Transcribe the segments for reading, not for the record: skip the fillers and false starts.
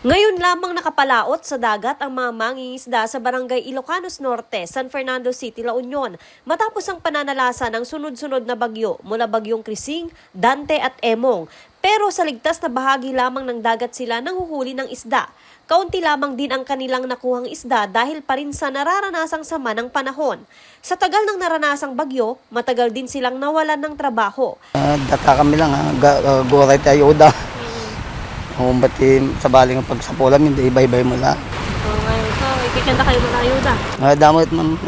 Ngayon lamang nakapalaot sa dagat ang mga mangingisda sa barangay Ilocanos Norte, San Fernando City, La Union matapos ang pananalasa ng sunod-sunod na bagyo mula bagyong Krising, Dante at Emong. Pero sa ligtas na bahagi lamang ng dagat sila nanghuhuli ng isda. Kaunti lamang din ang kanilang nakuhang isda dahil pa rin sa nararanasang sama ng panahon. Sa tagal ng naranasang bagyo, matagal din silang nawalan ng trabaho. Data kami lang, guray tayo da. Kung ba't sa baling ang pagsapulam, hindi ibay-ibay mo lang. So ngayon, ikikanda kayo mga ayuda. Damot ma'am,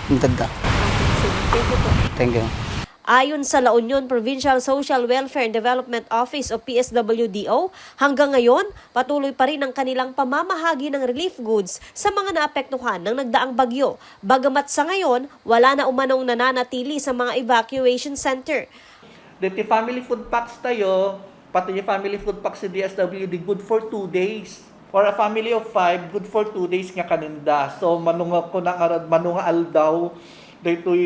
intenda. Thank you. Ayon sa La Union Provincial Social Welfare and Development Office o PSWDO, hanggang ngayon, patuloy pa rin ang kanilang pamamahagi ng relief goods sa mga naapektuhan ng nagdaang bagyo. Bagamat sa ngayon, wala na umanong nananatili sa mga evacuation center. Dito family food packs tayo, pati yung family food packs sa DSWD, good for 2 days. For a family of 5, good for 2 days nga kaninda. So, manunga ko na arad, manunga aldaw, dito'y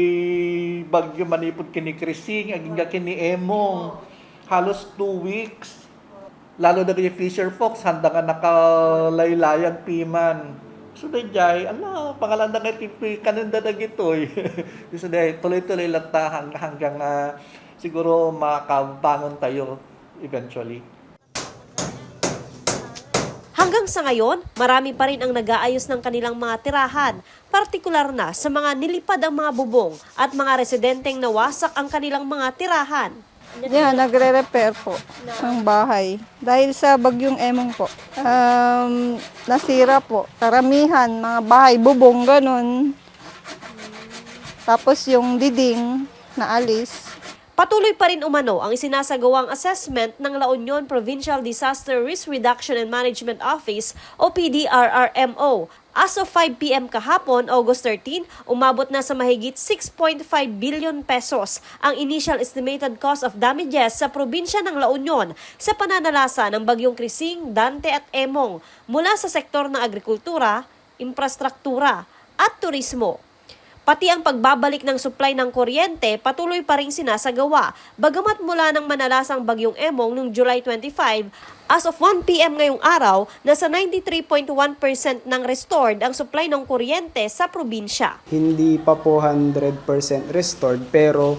bagyo manipod kini Krising, aging kini Emong. Halos 2 weeks. Lalo na yung Fisher Fox, handa nga nakalaylayan piman. So, dayjay, pangalan na nga tipi, kaninda na gito'y. So, tuloy-tuloy lang ta hanggang siguro makabangon tayo eventually. Hanggang sa ngayon, marami pa rin ang nag-aayos ng kanilang mga tirahan, partikular na sa mga nilipad ang mga bubong at mga residenteng nawasak ang kanilang mga tirahan. Yeah, nagre-repair po ng bahay. Dahil sa bagyong Emong po, nasira po. Karamihan, mga bahay, bubong, ganun. Tapos yung diding, naalis. Patuloy pa rin umano ang isinasagawang assessment ng La Union Provincial Disaster Risk Reduction and Management Office o PDRRMO. As of 5 p.m. kahapon, August 13, umabot na sa mahigit 6.5 billion pesos ang initial estimated cost of damages sa probinsya ng La Union sa pananalasa ng bagyong Krising, Dante at Emong mula sa sektor ng agrikultura, infrastruktura at turismo. Pati ang pagbabalik ng supply ng kuryente patuloy pa ring sinasagawa. Bagamat mula ng manalasang bagyong Emong noong July 25, as of 1 p.m. ngayong araw, nasa 93.1% ng restored ang supply ng kuryente sa probinsya. Hindi pa po 100% restored pero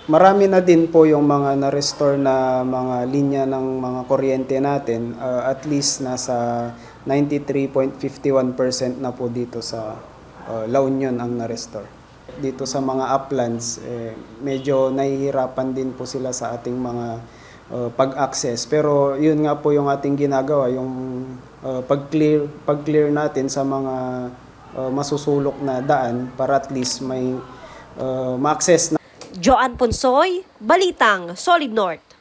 marami na din po yung mga na-restore na mga linya ng mga kuryente natin. At least nasa 93.51% na po dito sa La Union ang na-restore. Dito sa mga uplands, medyo nahihirapan din po sila sa ating mga pag-access. Pero yun nga po yung ating ginagawa, yung pag-clear natin sa mga masusulok na daan para at least may ma-access na. Joan Ponsoy, Balitang Solid North.